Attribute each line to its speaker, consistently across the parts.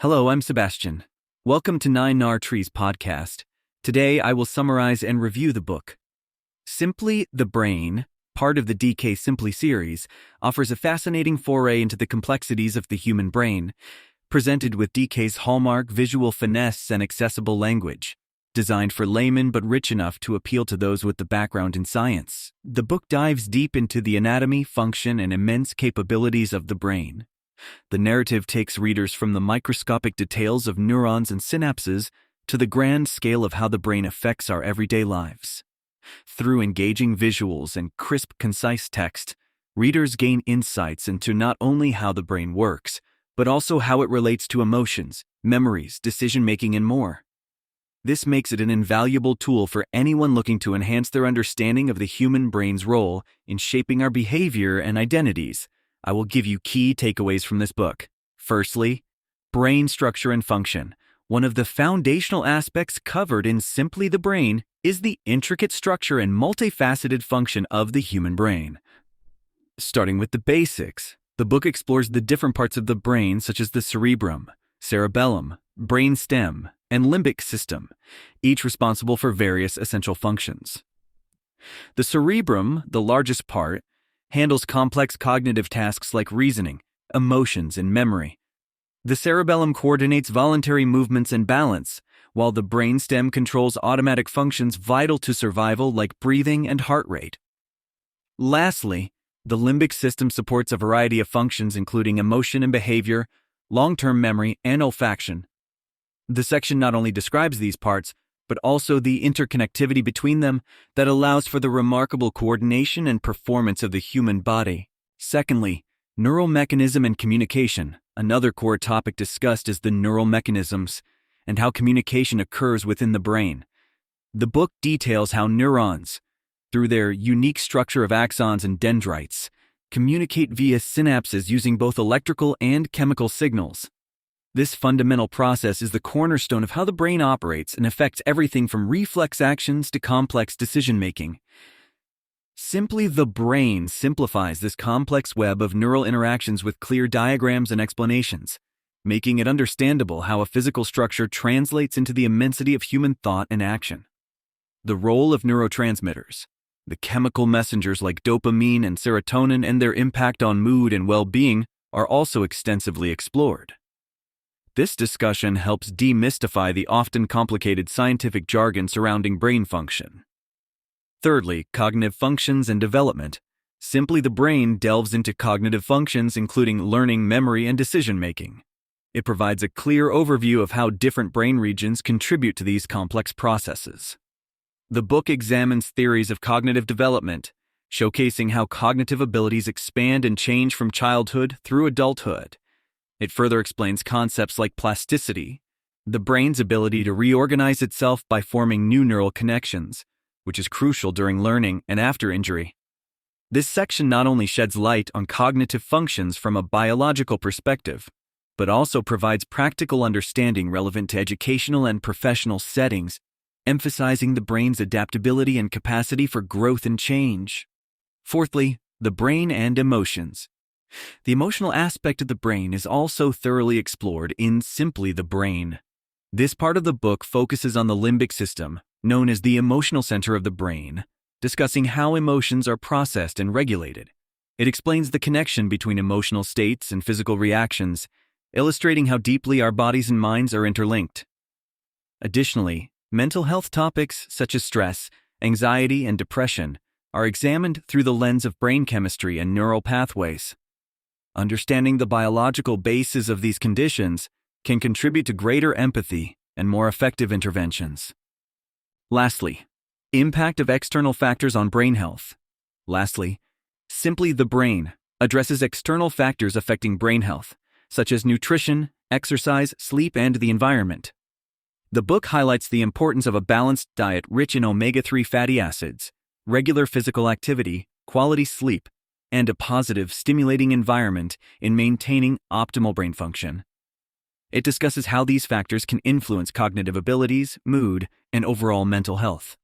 Speaker 1: Hello, I'm Sebastian. Welcome to Nine Nar Trees podcast. Today I will summarize and review the book. Simply the Brain, part of the DK Simply series, offers a fascinating foray into the complexities of the human brain, presented with DK's hallmark visual finesse and accessible language. Designed for laymen but rich enough to appeal to those with the background in science, the book dives deep into the anatomy, function, and immense capabilities of the brain. The narrative takes readers from the microscopic details of neurons and synapses to the grand scale of how the brain affects our everyday lives. Through engaging visuals and crisp, concise text, readers gain insights into not only how the brain works, but also how it relates to emotions, memories, decision-making, and more. This makes it an invaluable tool for anyone looking to enhance their understanding of the human brain's role in shaping our behavior and identities. I will give you key takeaways from this book. Firstly, brain structure and function. One of the foundational aspects covered in Simply the Brain is the intricate structure and multifaceted function of the human brain. Starting with the basics, the book explores the different parts of the brain such as the cerebrum, cerebellum, brain stem, and limbic system, each responsible for various essential functions. The cerebrum, the largest part, handles complex cognitive tasks like reasoning, emotions, and memory. The cerebellum coordinates voluntary movements and balance, while the brainstem controls automatic functions vital to survival like breathing and heart rate. Lastly, the limbic system supports a variety of functions including emotion and behavior, long-term memory, and olfaction. The section not only describes these parts, but also the interconnectivity between them that allows for the remarkable coordination and performance of the human body. Secondly, neural mechanism and communication. Another core topic discussed is the neural mechanisms and how communication occurs within the brain. The book details how neurons, through their unique structure of axons and dendrites, communicate via synapses using both electrical and chemical signals. This fundamental process is the cornerstone of how the brain operates and affects everything from reflex actions to complex decision-making. Simply the Brain simplifies this complex web of neural interactions with clear diagrams and explanations, making it understandable how a physical structure translates into the immensity of human thought and action. The role of neurotransmitters, the chemical messengers like dopamine and serotonin, and their impact on mood and well-being are also extensively explored. This discussion helps demystify the often complicated scientific jargon surrounding brain function. Thirdly, cognitive functions and development. Simply the Brain delves into cognitive functions including learning, memory, and decision-making. It provides a clear overview of how different brain regions contribute to these complex processes. The book examines theories of cognitive development, showcasing how cognitive abilities expand and change from childhood through adulthood. It further explains concepts like plasticity, the brain's ability to reorganize itself by forming new neural connections, which is crucial during learning and after injury. This section not only sheds light on cognitive functions from a biological perspective, but also provides practical understanding relevant to educational and professional settings, emphasizing the brain's adaptability and capacity for growth and change. Fourthly, the brain and emotions. The emotional aspect of the brain is also thoroughly explored in Simply the Brain. This part of the book focuses on the limbic system, known as the emotional center of the brain, discussing how emotions are processed and regulated. It explains the connection between emotional states and physical reactions, illustrating how deeply our bodies and minds are interlinked. Additionally, mental health topics such as stress, anxiety, and depression are examined through the lens of brain chemistry and neural pathways. Understanding the biological basis of these conditions can contribute to greater empathy and more effective interventions. Lastly, impact of external factors on brain health. Simply the Brain addresses external factors affecting brain health, such as nutrition, exercise, sleep, and the environment. The book highlights the importance of a balanced diet rich in omega-3 fatty acids, regular physical activity, quality sleep, and a positive, stimulating environment in maintaining optimal brain function. It discusses how these factors can influence cognitive abilities, mood, and overall mental health.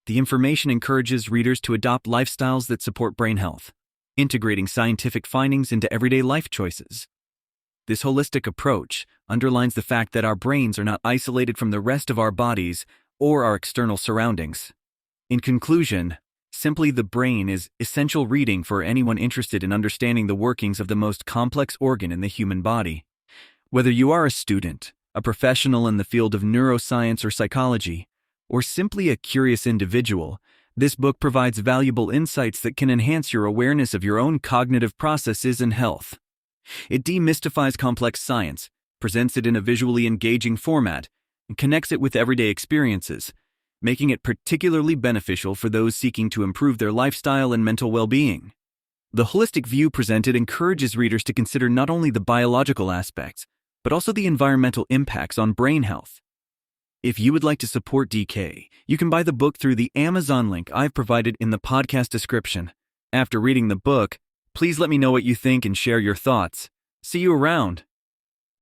Speaker 1: The information encourages readers to adopt lifestyles that support brain health, integrating scientific findings into everyday life choices. This holistic approach underlines the fact that our brains are not isolated from the rest of our bodies or our external surroundings. In conclusion, Simply the Brain is essential reading for anyone interested in understanding the workings of the most complex organ in the human body. Whether you are a student, a professional in the field of neuroscience or psychology, or simply a curious individual, this book provides valuable insights that can enhance your awareness of your own cognitive processes and health. It demystifies complex science, presents it in a visually engaging format, and connects it with everyday experiences, making it particularly beneficial for those seeking to improve their lifestyle and mental well-being. The holistic view presented encourages readers to consider not only the biological aspects, but also the environmental impacts on brain health. If you would like to support DK, you can buy the book through the Amazon link I've provided in the podcast description. After reading the book, please let me know what you think and share your thoughts. See you around.